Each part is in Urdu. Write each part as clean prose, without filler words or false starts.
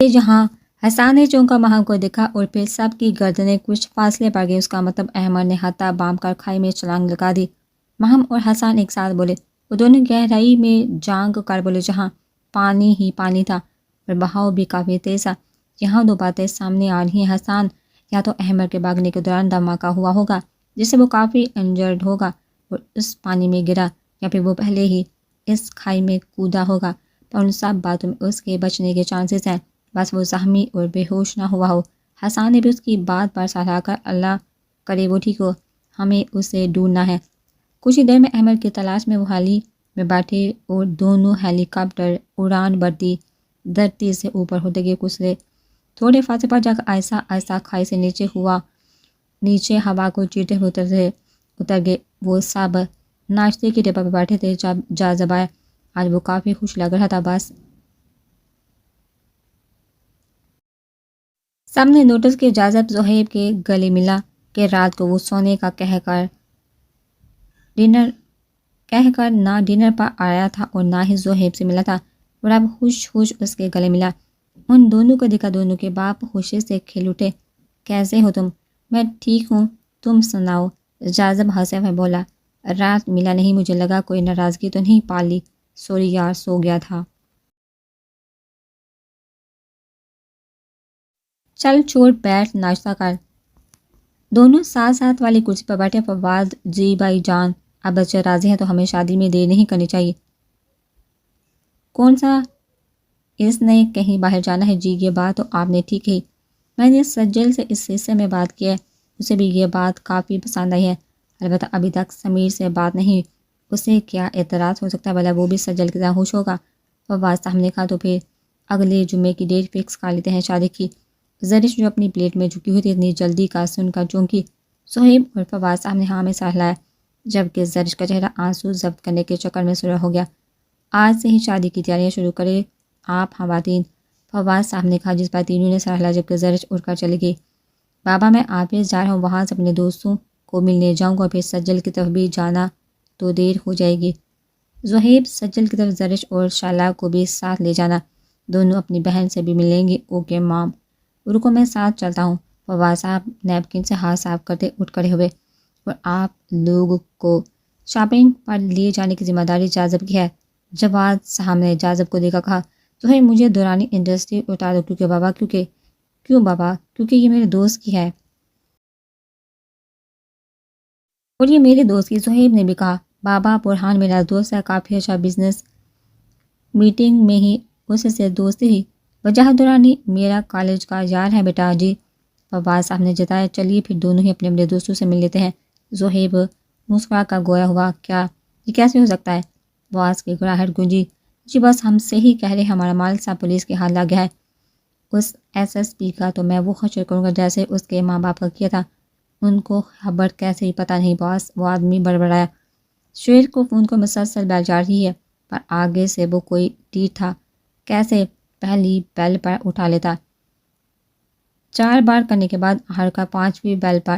جہاں حسان نے چونکا مہم کو دیکھا اور پھر سب کی گردنیں کچھ فاصلے پر گئی، اس کا مطلب احمد نے ہاتھا بام کر کھائی میں چھلانگ لگا دی۔ مہم اور حسان ایک ساتھ بولے، وہ دونوں گہرائی میں جانگ کر بولے جہاں پانی ہی پانی تھا اور بہاؤ بھی کافی تیز تھا۔ یہاں دو باتیں سامنے آ رہی ہیں، حسان یا تو احمد کے بھاگنے کے دوران دھماکہ ہوا ہوگا جس سے وہ کافی انجرڈ ہوگا اور اس پانی میں گرا، یا پھر وہ پہلے ہی اس کھائی میں کودا ہوگا، پر ان سب باتوں میں اس کے بچنے کے چانسز ہیں، بس وہ زخمی اور بے ہوش نہ ہوا ہو۔ حسان نے بھی اس کی بات پر سراہا کر اللہ کرے وہ ٹھیک ہو، ہمیں اسے ڈھونڈنا ہے۔ کچھ ہی دیر میں احمد کی تلاش میں وہ ہیلی میں بیٹھے اور دونوں ہیلی کاپٹر اڑان بھرتی دھرتی سے اوپر ہوتے گئے گزرے۔ تھوڑے فاصلے پر جا کر آہستہ آہستہ کھائی سے نیچے ہوا کو چیرتے ہوئے اتر گئے۔ وہ سب ناشتے کی ٹیبل پر بیٹھے تھے، جاذبہ آج وہ کافی خوش لگ رہا تھا۔ بس سب نے نوٹس کیا جاذب زہیب کے گلے ملا کہ رات کو وہ سونے کا کہہ کر نہ ڈنر پر آیا تھا اور نہ ہی زہیب سے ملا تھا، اور اب خوش اس کے گلے ملا۔ ان دونوں کو دیکھا دونوں کے باپ خوشی سے کھل اٹھے۔ کیسے ہو تم؟ میں ٹھیک ہوں، تم سناؤ؟ جاذب ہنسے ہوئے بولا، رات ملا نہیں، مجھے لگا کوئی ناراضگی تو نہیں پال لی، سوری یار، سو گیا تھا۔ چل چھوڑ، بیٹھ ناشتہ کر۔ دونوں ساتھ ساتھ والی کرسی پر بیٹھے۔ فواد، جی بھائی جان، اب بچے راضی ہیں تو ہمیں شادی میں دیر نہیں کرنی چاہیے۔ کون سا اس نے کہیں باہر جانا ہے؟ جی یہ بات تو آپ نے ٹھیک کہی، میں نے سجل سے اس سلسلے میں بات کی ہے، اسے بھی یہ بات کافی پسند آئی ہے، البتہ ابھی تک سمیر سے بات نہیں، اسے کیا اعتراض ہو سکتا ہے، بھلا وہ بھی سجل کی طرح خوش ہوگا۔ فواد صاحب نے کہا تو پھر اگلے جمعے کی ڈیٹ فکس کر لیتے ہیں شادی کی۔ زرش جو اپنی پلیٹ میں جھکی ہوئی تھی اتنی جلدی کا سن کر چونکی۔ صہیب اور فواد صاحب نے ہاں میں سر ہلایا، جبکہ زرش کا چہرہ آنسو ضبط کرنے کے چکر میں سرخ ہو گیا۔ آج سے ہی شادی کی تیاریاں شروع کرے آپ خواتین، فواد صاحب نے کہا، جس پر تینوں نے سر ہلایا، جبکہ زرش اٹھ کر چلی گئی۔ بابا میں آفس جا رہا ہوں، وہاں سے اپنے دوستوں کو ملنے جاؤں گا، پھر سجل کی طرف بھی جانا تو دیر ہو جائے گی۔ زہیب، سجل کی طرف زرش اور شائلہ کو بھی ساتھ لے جانا، دونوں اپنی بہن سے بھی ملیں گی۔ اوکے مام، رکو میں ساتھ چلتا ہوں۔ فواد صاحب نیپکن سے ہاتھ صاف کرتے اٹھ کھڑے ہوئے، اور آپ لوگ کو شاپنگ پر لیے جانے کی ذمہ داری جاذب کی ہے۔ جواد صاحب نے جاذب کو دیکھا، کہا، زہیب مجھے دورانی انڈسٹری اتارو۔ کیوں بابا؟ کیونکہ یہ میرے دوست کی ہے اور یہ میرے دوست کی۔ زہیب نے بھی کہا، بابا برہان میرا دوست ہے، کافی اچھا، بزنس میٹنگ میں ہی اس سے دوستی ہوئی۔ وجہ دورانی میرا کالج کا یار ہے بیٹا۔ جی، فواد صاحب نے جتایا، چلیے پھر دونوں ہی اپنے دوستوں سے مل لیتے ہیں۔ زہیب مسکرا کر گویا ہوا، کیا یہ کیسے ہو سکتا ہے؟ فواد کی گڑاہٹ گونجی، جی بس ہم سے ہی کہہ رہے، ہمارا مال سب پولیس کے ہاتھ لگ گیا ہے، اس ایس پی کا تو میں وہ خشر کروں گا جیسے اس کے ماں باپ کا کیا تھا، ان کو خبر کیسے ہی پتہ نہیں باس، وہ آدمی بڑبڑایا، شیر کو فون کو مسلسل بیل جا رہی ہے، پر آگے سے وہ کوئی ٹیٹ تھا، کیسے پہلی بیل پر اٹھا لیتا۔ 4 بار کرنے کے بعد آخر کا 5ویں بیل پر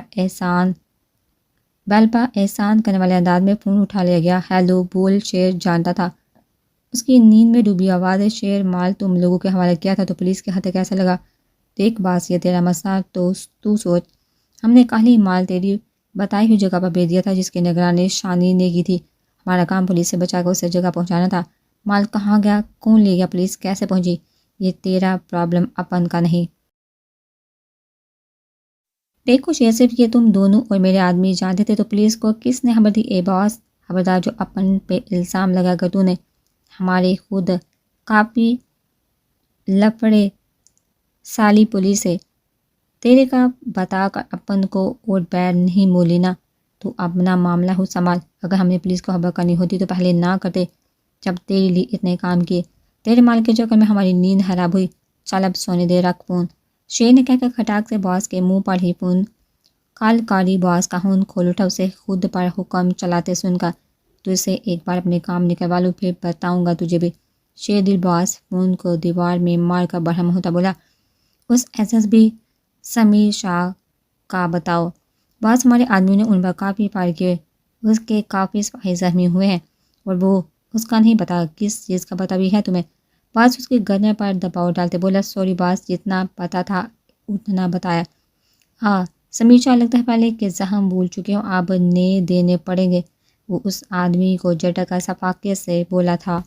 احسان کرنے والے انداز میں فون اٹھا لیا گیا۔ ہیلو بول، شیر جانتا تھا اس کی نیند میں ڈوبی آواز ہے، شیر مال تم لوگوں کے حوالے کیا تھا تو پولیس کے ہاتھ کیسے لگا؟ دیکھ باس، یہ تیرا مسئلہ تو سوچ، ہم نے کل ہی مال تیری بتائی ہوئی جگہ پر بھیج دیا تھا جس کی نگرانی شانی نے کی تھی، ہمارا کام پولیس سے بچا کر اسے جگہ پہنچانا تھا۔ مال کہاں گیا، کون لے گیا، پولیس کیسے پہنچی، یہ تیرا پرابلم اپن کا نہیں۔ دیکھو شیر، صرف یہ تم دونوں اور میرے آدمی جانتے تھے تو پولیس کو کس نے خبر دی؟ اے باس، خبردار جو اپن پہ الزام لگا کر تو نے ہمارے خود کافی لفڑے سالی پولیس ہے، تیرے کا بتا کر اپن کو اور بیر نہیں مولینا، تو اپنا معاملہ ہو سنبھال، اگر ہم نے پولیس کو خبر کرنی ہوتی تو پہلے نہ کرتے جب تیرے لیے اتنے کام کیے، تیرے مال کے چکر میں ہماری نیند خراب ہوئی، چل اب سونے دے، رکھ فون، شیر نے کہہ کر کھٹاک سے باس کے منہ پر ہی فون کالکاری باس کا ہون کھول اٹھا، اسے خود پر حکم چلاتے سن کر، تو اسے ایک بار اپنے کام نکلوا لوں پھر بتاؤں گا تجھے بھی۔ شیر دل باس فون کو دیوار میں مار کر برہم ہوتا بولا، اس ایس بی سمیر شاہ کا بتاؤ باس، ہمارے آدمیوں نے ان پر کافی فائر کیے، اس کے کافی سپاہی زخمی ہوئے ہیں، اور وہ اس کا نہیں پتا کس چیز کا پتہ بھی ہے تمہیں؟ باز اس کے گرنے پر دباؤ ڈالتے بولا سوری باز، جتنا پتا تھا اتنا بتایا۔ ہاں سمیشا، لگتا ہے پہلے کے زخم بھول چکے ہوں، اب نئے دینے پڑیں گے، وہ اس آدمی کو جھٹکا صفاقیت سے بولا تھا۔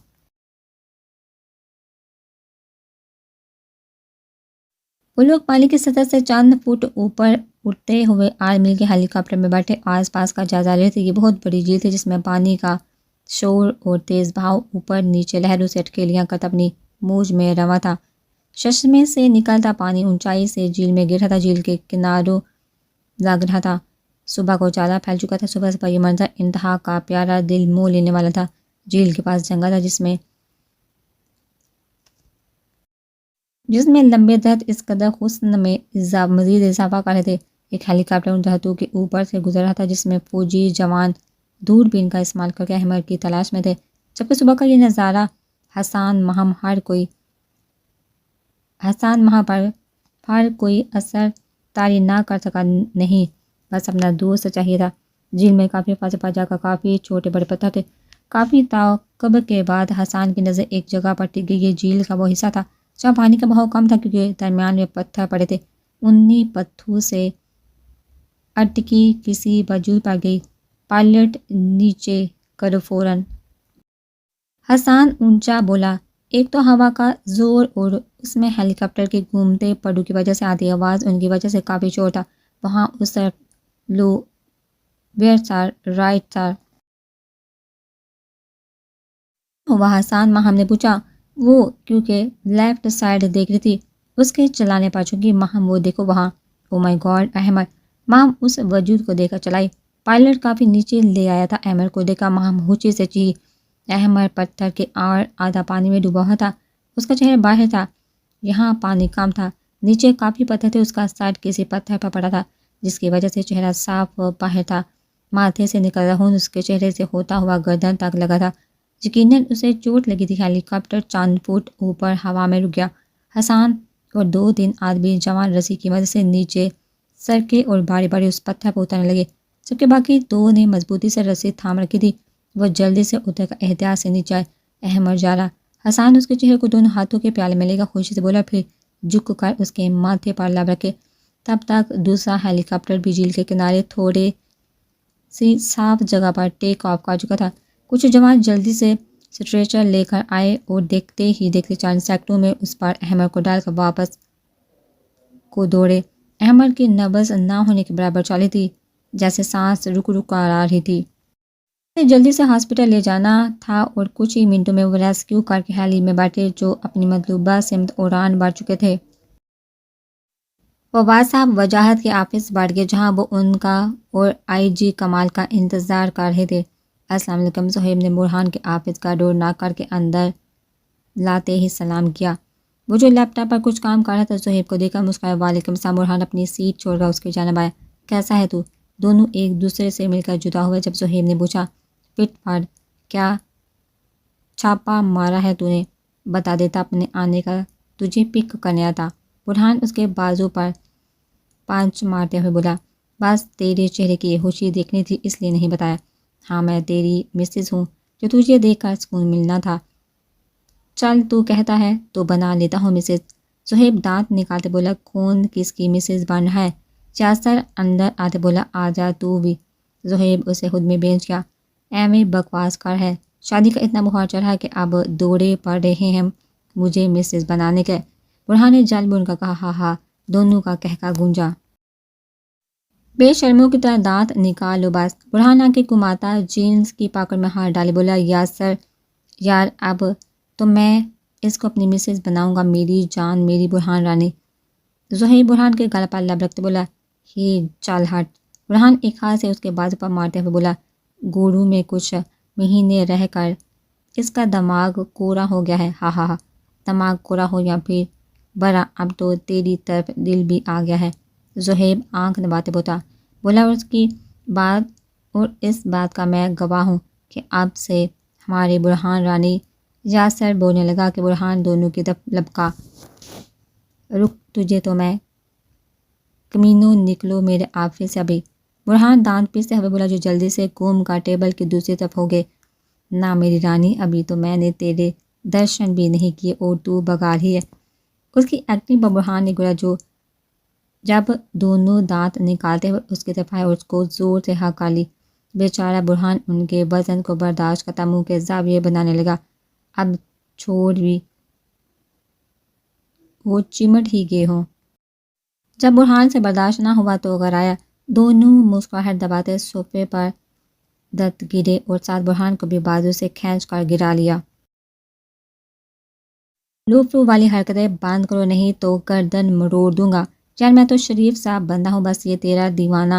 وہ لوگ پانی کی سطح سے چند فٹ اوپر اٹھتے ہوئے آج مل کے ہیلی کاپٹر میں بیٹھے آس پاس کا جائزہ لیتے۔ یہ بہت بڑی جھیل تھی جس میں پانی کا شور اور تیز بہاؤ اوپر نیچے لہروں سے اٹکیلیاں کرتا اپنی موج میں رواں تھا۔ چشمے سے نکلتا پانی اونچائی سے جھیل میں گر رہا تھا، جھیل کے کناروں جاگ رہا تھا۔ صبح کو اجالا پھیل چکا تھا۔ صبح یہ منظر انتہا کا پیارا، دل موہ لینے والا تھا۔ جھیل کے پاس جنگل تھا جس میں لمبے درخت اس قدر حسن میں مزید اضافہ کر رہے تھے۔ ایک ہیلی کاپٹر ان درختوں کے اوپر سے گزر رہا تھا جس میں فوجی جوان دوربین کا استعمال کر کے احمر کی تلاش میں تھے۔ جبکہ صبح کا یہ نظارہ حسان ماہ پر کوئی اثر طاری نہ کر سکا، نہیں بس اپنا دوست چاہیے تھا۔ جھیل میں کافی فاصلے پر جا کر کافی چھوٹے بڑے پتھر تھے۔ کافی تعاقب کے بعد حسان کی نظر ایک جگہ پر ٹک گئی۔ یہ جھیل کا وہ حصہ تھا جہاں پانی کا بہاؤ کم تھا کیونکہ درمیان میں پتھر پڑے تھے۔ انہی پتھروں سے اٹکی کسی وجود پر گئی۔ پائلٹ نیچے کرو فوراً۔ حسان اونچا بولا۔ ایک تو ہوا کا زور اور اس میں ہیلی کاپٹر کے گھومتے پڑوں کی وجہ سے آتی آواز ان کی وجہ سے کافی شور تھا۔ وہاں اس طرف لو، ویئر سر، رائٹ سر۔ وہاں حسان ماہم نے پوچھا۔ وہ کیونکہ لیفٹ سائڈ دیکھ رہی تھی اس کے چلانے پر چونکہ ماہم وہ دیکھو وہاں۔ او مائی گاڈ احمد! ماہم اس وجود کو دیکھ کر چلائی۔ پائلٹ کافی نیچے لے آیا تھا۔ احمد کو دیکھا ماہم ہوچی سے چیخی۔ احمد پتھر کے آدھا پانی میں ڈوبا ہوا تھا، اس کا چہرہ باہر تھا۔ یہاں پانی کم تھا، نیچے کافی پتھر تھے۔ اس کا سر کسی پتھر پر پڑا تھا جس کی وجہ سے چہرہ صاف باہر تھا۔ ماتھے سے نکل رہا خون اس کے چہرے سے ہوتا ہوا گردن تک لگا تھا۔ یقیناً اسے چوٹ لگی تھی۔ ہیلی کاپٹر چند فٹ اوپر ہوا میں رک گیا۔ حسان اور 2-3 آدمی جوان رسی کی مدد سے نیچے سرکے اور باری باری اس پتھر پر اترنے لگے، جبکہ باقی 2 نے مضبوطی سے رسی تھام رکھی تھی۔ وہ جلدی سے اتر کر احتیاط سے نیچے آئے۔ احمد جا رہا۔ حسان اس کے چہرے کو دونوں ہاتھوں کے پیالے میں لے گا، خوشی سے بولا، پھر جھک کر اس کے ماتھے پر لب رکھے۔ تب تک دوسرا ہیلی کاپٹر بھی جھیل کے کنارے تھوڑے سی صاف جگہ پر ٹیک آف کر چکا تھا۔ کچھ جوان جلدی سے سٹریچر لے کر آئے اور دیکھتے ہی دیکھتے چند سیکنڈوں میں اس پر احمد کو ڈال کر واپس کو دوڑے۔ احمد کی نبض نہ ہونے کے برابر چلی تھی، جیسے سانس رک رک کر آ رہی تھی۔ جلدی سے ہاسپٹل لے جانا تھا اور کچھ ہی منٹوں میں وہ ریسکیو کر کے ہیلی میں بیٹھے جو اپنی مطلوبہ سمت اڑان بھر چکے تھے۔ فواد صاحب وجاہت کے آفس بیٹھ گئے جہاں وہ ان کا اور آئی جی کمال کا انتظار کر رہے تھے۔ السلام علیکم۔ صہیب نے برہان کے آفس کا ڈور ناک کر کے اندر لاتے ہی سلام کیا۔ وہ جو لیپ ٹاپ پر کچھ کام کر رہا تھا صہیب کو دیکھا مسکرایا۔ وعلیکم السلام۔ برہان اپنی سیٹ چھوڑ کر اس کی جانب آیا۔ کیسا ہے تو؟ دونوں ایک دوسرے سے مل کر جدا ہوئے جب صہیب نے پوچھا، فٹ فاٹ کیا چھاپا مارا ہے تو نے؟ بتا دیتا اپنے آنے کا، تجھے پک کرنے آتا۔ برہان اس کے بازو پر پانچ مارتے ہوئے بولا، بس تیرے چہرے کی خوشی دیکھنی تھی اس لیے نہیں بتایا۔ ہاں میں تیری مسز ہوں جو تجھے دیکھ کر سکون ملنا تھا۔ چل تو کہتا ہے تو بنا لیتا ہوں مسز۔ صہیب دانت نکالتے بولا، کون کس کی مسز بن رہا ہے؟ یاسر اندر آتے بولا، آجا تو بھی۔ صہیب اسے خود میں بینچ گیا۔ ایویں بکواس کر ہے، شادی کا اتنا بخار چڑھا ہے کہ اب دورے پڑ رہے ہیں مجھے مسز بنانے کے۔ برہان نے جل بن کا کہا، ہاں ہاں، دونوں کا کہکا گونجا۔ بے شرموں کی طرح دانت نکال لو بس۔ برہان آنکھیں گھماتا جینس کی پاکٹ میں ہاتھ ڈالے بولا، یاسر یار اب تو میں اس کو اپنی مسز بناؤں گا، میری جان میری برہان رانی۔ صہیب برہان کے گل پر لب رکھتے بولا، ہی چل ہٹ۔ برہان ایک ہاتھ سے اس کے بازو پر مارتے ہوئے بولا، گورو میں کچھ مہینے رہ کر اس کا دماغ کورا ہو گیا ہے، ہاں ہاں ہاں۔ دماغ کورا ہو یا پھر برا، اب تو تیری طرف دل بھی آ گیا ہے۔ صہیب آنکھ دباتے بولا، اور اس کی بات اور اس بات کا میں گواہ ہوں کہ اب سے ہمارے برہان رانی۔ یاسر بولنے لگا کہ برہان دونوں کی طرف لبکا، رک تجھے تو میں کمینوں نکلو میرے آفس سے ابھی۔ برہان دانت پیستے ہوئے بولا، جو جلدی سے گھوم کر ٹیبل کی دوسری طرف ہو گئے، نہ میری رانی ابھی تو میں نے تیرے درشن بھی نہیں کیے اور تو بگار ہی ہے۔ اس کی ایکٹنگ پر برہان نے گرا جو جب دونوں دانت نکالتے ہوئے اس کی طرف آئے اور اس کو زور سے ہکا لی۔ بیچارہ برہان ان کے وزن کو برداشت کرتا منہ کے زاویے بنانے لگا۔ اب چھوڑ بھی، وہ چمٹ ہی گئے ہوں۔ جب برہان سے برداشت نہ ہوا تو غر آیا۔ دونوں مسکراہٹ دباتے صوفے پر دت گرے اور ساتھ برہان کو بھی بازو سے کھینچ کر گرا لیا۔ لوفرو والی حرکتیں بند کرو نہیں تو گردن مروڑ دوں گا۔ یار میں تو شریف صاحب بندہ ہوں، بس یہ تیرا دیوانہ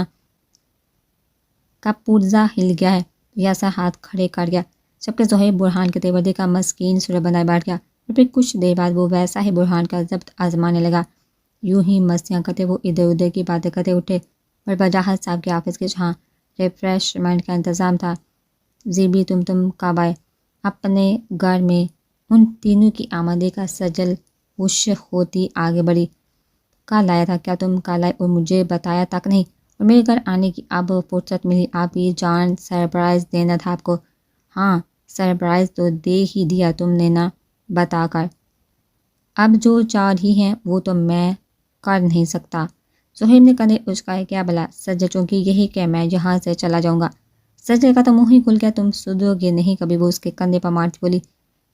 کا پرزہ ہل گیا ہے۔ ریاسہ ہاتھ کھڑے کر گیا جبکہ زہیب برہان کے تیوردے کا مسکین صورت بنائے بیٹھ گیا اور پھر کچھ دیر بعد وہ ویسا ہی برہان کا ضبط آزمانے لگا۔ یوں ہی مستیاں کرتے وہ ادھر ادھر کی باتیں کرتے اٹھے اور وجاہت صاحب کے آفس کے جہاں ریفریشمنٹ کا انتظام تھا۔ زیبی تم کب آئے؟ اپنے گھر میں ان تینوں کی آمدی کا سجل ہوش ہوتی آگے بڑھی۔ کل آیا تھا؟ کیا تم کل آئے اور مجھے بتایا تک نہیں؟ اور میرے گھر آنے کی اب فرصت ملی؟ آپ ہی جان سرپرائز دینا تھا آپ کو۔ ہاں سرپرائز تو دے ہی دیا تم نے نا بتا کر۔ اب جو چاہ رہی ہیں وہ تو میں کر نہیں سکتا۔ زہیب نے کندھے اچکائے۔ کیا بلا؟ سجل چونکہ یہی کہ میں یہاں سے چلا جاؤں گا۔ سجل کا تو منہ ہی کھل گیا۔ تم سدھرو گے نہیں کبھی، وہ اس کے کندھے پر مارتی بولی۔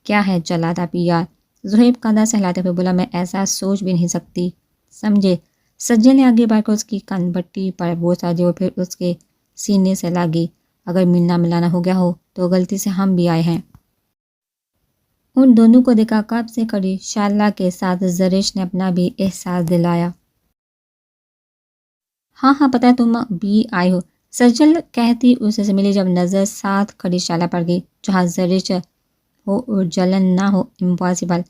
کیا ہے چلاتا پی یار؟ زہیب کندھا سہلاتے ہوئے بولا۔ میں ایسا سوچ بھی نہیں سکتی سمجھے۔ سجل نے آگے بڑھ کر اس کی کن بٹی پر بوسہ دی اور پھر اس کے سینے سے لگی۔ اگر ملنا ملانا ہو گیا ہو تو غلطی سے ہم بھی آئے ہیں۔ ان دونوں کو دیکھا کب سے کڑی شالہ کے ساتھ زرش نے اپنا بھی احساس دلایا۔ ہاں پتہ ہے تم بھی آئے ہو، سجل کہتی اسے سے ملی جب نظر ساتھ کھڑی شالہ پر گئی۔ جہاں زرش ہو اور جلن نہ ہو، امپاسبل۔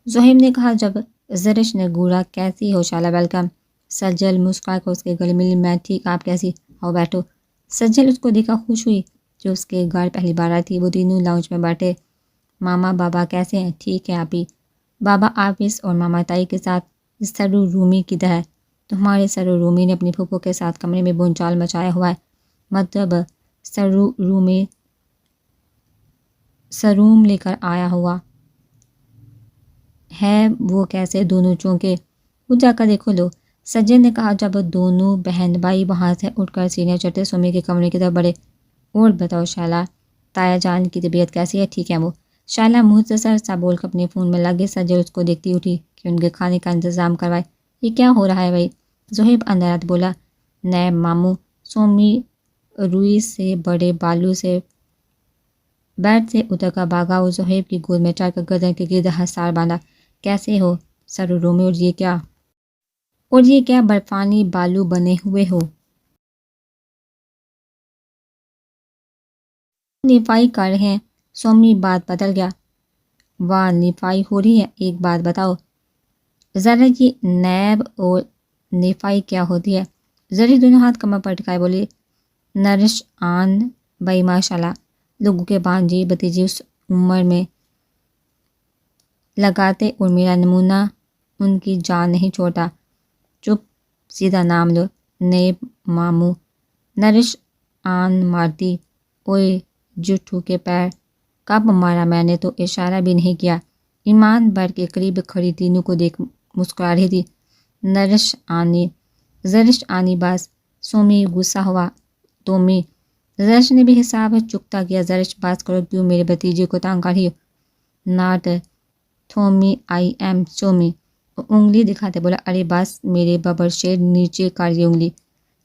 زہیب نے کہا جب زرش نے گورا۔ کیسی ہو شالہ؟ ویلکم۔ سجل مسکرا کر اس کے گلے ملی۔ میں ٹھیک، آپ کیسی؟ آؤ بیٹھو۔ سجل اس کو دیکھا خوش ہوئی جو اس کے گھر پہلی بار آئی تھی۔ وہ تینوں لاؤنج میں بیٹھے۔ ماما بابا کیسے ہیں؟ ٹھیک ہے آپ ہی۔ بابا آفس اور ماما تائی کے ساتھ۔ سرو رومی کدھر ہے؟ تمہارے سرو رومی نے اپنی پھوپھو کے ساتھ کمرے میں بھونچال مچایا ہوا ہے۔ مطلب سرو رومی سروم لے کر آیا ہوا ہے۔ وہ کیسے؟ دونوں چونکے وہ جا کر دیکھو لو، سجل نے کہا جب دونوں بہن بھائی وہاں سے اٹھ کر سینے چڑھتے سومی کے کمرے کی طرف بڑھے۔ اور بتاؤ شالہ، تایا جان کی طبیعت کیسی ہے؟ ٹھیک ہے وہ؟ شالہ مختصر سا بول کر اپنے فون میں لگے۔ سجل اس کو دیکھتی اٹھی کہ ان کے کھانے کا انتظام کروائے۔ یہ کیا ہو رہا ہے بھائی؟ زہیب اندر آتے بولا۔ نیب ماموں۔ سومی روئی سے بڑے بالو سے بیڈ سے اتر کر بھاگا اور زہیب کی گود میں چڑھ کر گردن کے گرد حصار باندھا۔ کیسے ہو سرو رومی؟ اور یہ کیا برفانی بالو بنے ہوئے ہو؟ نیفائی کر رہے ہیں۔ سومی بات بدل گیا۔ واہ نیفائی ہو رہی ہے؟ ایک بات بتاؤ ذرا، یہ نیب اور نیفائی کیا ہوتی ہے؟ ذرا دونوں ہاتھ کمر پر ٹکائے بولی۔ نرش آن بھائی ماشاء اللہ، لوگوں کے بانجی بھتیجی اس عمر میں لگاتے اور میرا نمونہ ان کی جان نہیں چھوڑتا۔ چپ، سیدھا نام لو۔ نیب ماموں۔ نرش آن مارتی۔ اوئے جٹھو کے پیر۔ کب مارا؟ میں نے تو اشارہ بھی نہیں کیا۔ ایمان بیڈ کے قریب کھڑی تینوں کو دیکھ مسکرا رہی تھی۔ نرش آنی، زرش آنی بس۔ سومی غصہ ہوا۔ تومی، زرش نے بھی حساب چکتا کیا۔ زرش بات کرو، کیوں میرے بھتیجے کو تنگ کر رہی ہو؟ ناٹ تھومی آئی ایم سومی۔ انگلی دکھاتے بولا۔ ارے بس میرے ببر شیر، نیچے کر یہ انگلی۔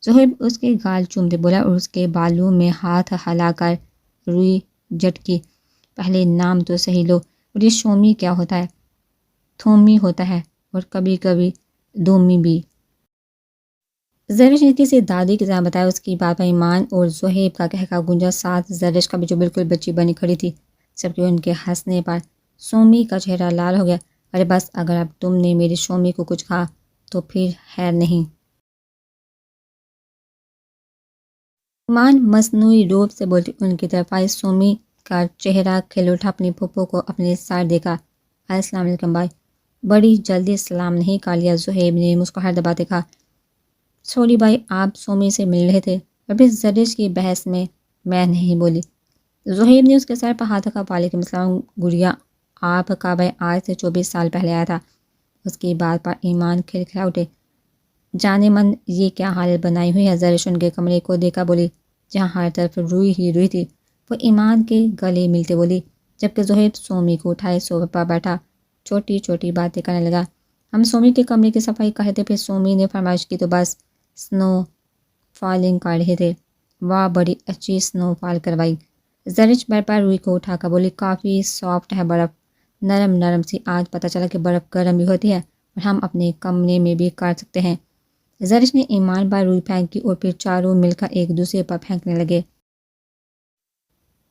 زہیب اس کے گال چومتے بولا اور اس کے بالوں میں ہاتھ ہلا کر روئی جھٹکی۔ پہلے نام تو صحیح لو۔ اور یہ شومی کیا ہوتا ہے؟ تھومی ہوتا ہے، اور کبھی کبھی دومی بھی۔ زرش نے کسی دادی کی طرح بتایا۔ اس کی بات پر ایمان اور زہیب کا کہکا گونجا، ساتھ زرش کا بھی جو بالکل بچی بنی کھڑی تھی، جبکہ ان کے ہنسنے پر سومی کا چہرہ لال ہو گیا۔ ارے بس، اگر اب تم نے میری شومی کو کچھ کہا تو پھر خیر نہیں۔ ایمان مصنوعی روب سے بولتی ان کی طرف آئی۔ سومی کا چہرہ کھل اٹھا۔ اپنی پھوپھو کو اپنے ساتھ دیکھا۔ السلام علیکم بھائی۔ بڑی جلدی سلام نہیں کر لیا؟ زہیب نے مسکراہٹ دباتے کہا۔ سوری بھائی، آپ سومی سے مل رہے تھے؟ اور پھر زرش کی بحث میں نہیں بولی۔ زہیب نے اس کے سر پر ہاتھ رکھا۔ وعلیکم السلام گڑیا آپ کا بھائی آج سے 24 سال پہلے آیا تھا۔ اس کی بات پر ایمان کھلکھلا اٹھے۔ جانے من یہ کیا حالت بنائی ہوئی ہے؟ زرش ان کے کمرے کو دیکھا بولی، جہاں ہر طرف روئی ہی روئی تھی۔ وہ ایمان کے گلے ملتے بولی، جبکہ زہیب سومی کو اٹھائے صوفے پر بیٹھا چھوٹی چھوٹی باتیں کرنے لگا۔ ہم سومی کے کمرے کی صفائی کر رہے تھے، پھر سومی نے فرمائش کی تو بس سنو فالنگ کر رہے تھے۔ واہ، بڑی اچھی سنو فال کروائی۔ زرش بیڈ پر روئی کو اٹھا کر بولی، کافی سافٹ ہے برف، نرم نرم سی۔ آج پتہ چلا کہ برف گرم بھی ہوتی ہے اور ہم اپنے کمرے میں بھی کر سکتے ہیں۔ زرش نے ایمان پر روئی پھینکی اور پھر چاروں مل کر ایک دوسرے پر پھینکنے لگے،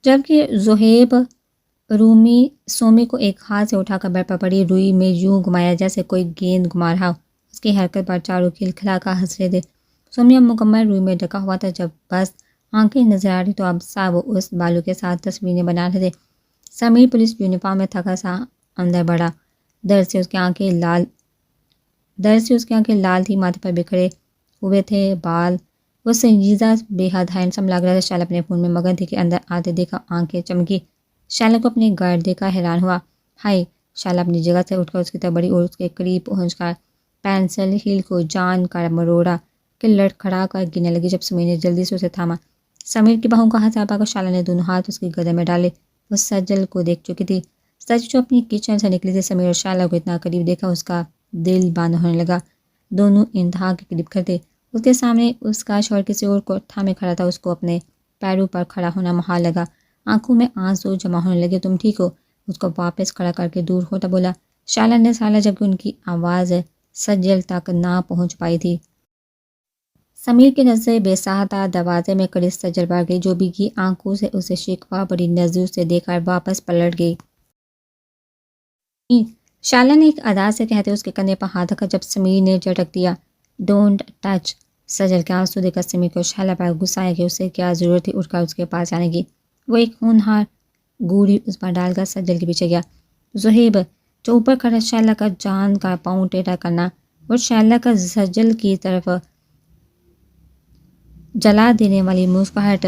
جبکہ زہیب رومی سومی کو ایک ہاتھ سے اٹھا کر بیڈ پر پڑی روئی میں یوں گھمایا جیسے کوئی گیند گھما رہا ہو۔ اس کی حرکت پر چاروں کھلکھلا کر ہنس رہے تھے۔ سومی اب مکمل روئی میں ڈھکا ہوا تھا، جب بس آنکھیں نظر آ رہی تو اب سب اس بالوں کے ساتھ تصویریں بنا رہے تھے۔ سمیر پولیس یونیفارم میں تھکا سا اندر بڑھا، درد سے اس کی آنکھیں لال تھی، ماتھے پر بکھرے ہوئے تھے بال۔ وہ سنجیدہ بے حد ہینڈسم لگ رہا تھا۔ شائلہ اپنے فون میں مگن تھی کہ اندر آتے دیکھا آنکھیں چمکی۔ شائلہ کو اپنے گھر دیکھا حیران ہوا۔ ہائے! شائلہ اپنی جگہ سے اٹھ کر اس کی طرف بڑھی اور اس کے قریب پہنچ کر پینسل ہیل کو جان کر مروڑا کہ لڑکھڑا کر گرنے لگی، جب سمیر نے جلدی سے اسے تھاما۔ سمیر کی باہوں کا ہاتھ پا کر شائلہ نے دونوں ہاتھ اس کی گردن میں ڈالے۔ وہ سجل کو دیکھ چکی تھی، سچ جو اپنی کچن سے نکلی تھی۔ سمیر اور شائلہ کو اتنا قریب دیکھا اس کا دل بند ہونے لگا۔ دونوں انتہا کے قریب کھڑے تھے۔ اس کے سامنے اس کا شوہر کسی اور کو تھامے کھڑا تھا۔ اس کو اپنے پیروں پر کھڑا ہونا محال لگا، آنکھوں میں آنسو جمع ہونے لگے۔ تم ٹھیک ہو؟ اس کو واپس کھڑا کر کے دور ہوتا بولا۔ شائلہ نے سالا، جبکہ ان کی آواز سجل تک نہ پہنچ پائی تھی۔ سمیر کی نظریں بے ساختہ دروازے میں کڑی سجل پر گئی، جو بھیگی آنکھوں سے اسے شکوہ بڑی نظروں سے دیکھ کر واپس پلٹ گئی۔ شائلہ نے ایک ادا سے کہتے اس کے کندھے پر ہاتھ رکھا، جب سمیر نے جھٹک دیا، ڈونٹ ٹچ۔ سجل کے آنسو دیکھ کر سمیر کو شائلہ پر غصہ آیا کہ اسے کیا ضرورت تھی اٹھ کر اس کے پاس جانے کی۔ وہ ایک ہونہار گوری اس پر ڈال کر سجل کے پیچھے گیا۔ زہیب جو اوپر کھڑا شائلہ کا جان کا پاؤں ٹیڑھا کرنا اور شائلہ کا سجل کی طرف جلا دینے والی مسکراہٹ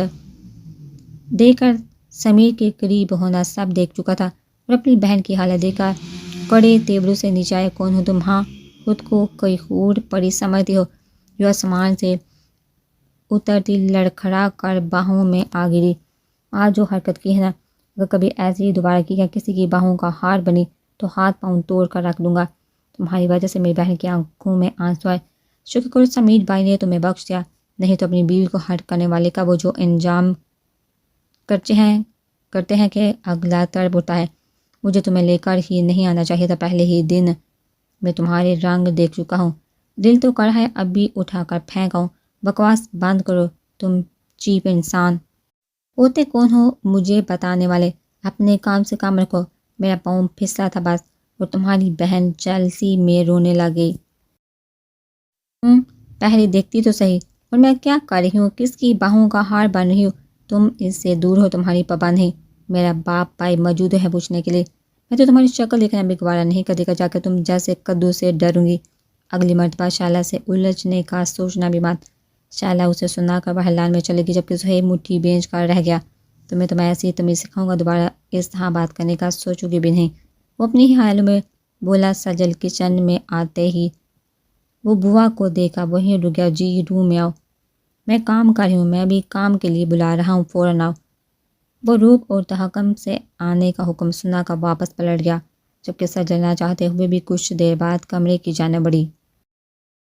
دیکھ کر سمیر کے قریب ہونا سب دیکھ چکا تھا، اور اپنی بہن کی حالت دیکھ کر کڑے تیوروں سے نیچے آئے۔ کون ہو تم؟ ہاں، خود کو کوئی خور پری سمجھتی ہو جو آسمان سے اترتی لڑکھڑا کر باہوں میں آ گری؟ آج جو حرکت کی ہے نا، اگر کبھی ایسی ہی دوبارہ کی یا کسی کی باہوں کا ہار بنی تو ہاتھ پاؤں توڑ کر رکھ دوں گا۔ تمہاری وجہ سے میری بہن کی آنکھوں میں آنسو آئے۔ شکر کرو سمیر بھائی نے تمہیں بخش دیا، نہیں تو اپنی بیوی کو ہرٹ کرنے والے کا وہ جو انجام کرتے ہیں کہ اگلا تڑپ اٹھتا ہے۔ مجھے تمہیں لے کر ہی نہیں آنا چاہیے تھا، پہلے ہی دن میں تمہارے رنگ دیکھ چکا ہوں۔ دل تو کڑا ہے، اب بھی اٹھا کر پھینک آؤں۔ بکواس بند کرو، تم چیپ انسان ہوتے کون ہو مجھے بتانے والے؟ اپنے کام سے کام رکھو۔ میرا پاؤں پھسلا تھا بس، اور تمہاری بہن جلسی میں رونے لگی۔ پہلے دیکھتی تو صحیح، اور میں کیا کر رہی ہوں؟ کس کی باہوں کا ہار بن رہی ہوں؟ تم اس سے دور ہو، تمہاری پابند نہیں۔ میرا باپ بھائی موجود ہے پوچھنے کے لیے۔ میں تو تمہاری شکل دیکھنا بھی گوارا نہیں کرتی، جا کے تم جیسے کدو سے ڈروں گی۔ اگلی مرتبہ شائلہ سے الجھنے کا سوچنا بھی مت۔ شائلہ اسے سنا کر باہر لان میں چلے گی، جبکہ زہیب مٹھی بینچ کر رہ گیا۔ تمہیں ایسی تمیز سکھاؤں گا، دوبارہ اس طرح بات کرنے کا سوچو گی بھی نہیں۔ وہ اپنی ہی حالوں میں بولا۔ سجل کچن میں آتے ہی وہ بوا کو دیکھا وہیں رک گیا۔ جی روم میں آؤ، میں کام کر رہی ہوں، میں بھی کام کے لیے بلا رہا ہوں، فوراً آؤ۔ وہ روب اور تحکم سے آنے کا حکم سنا کر واپس پلٹ گیا، جبکہ سجل نہ چاہتے ہوئے بھی کچھ دیر بعد کمرے کی جانب بڑھی۔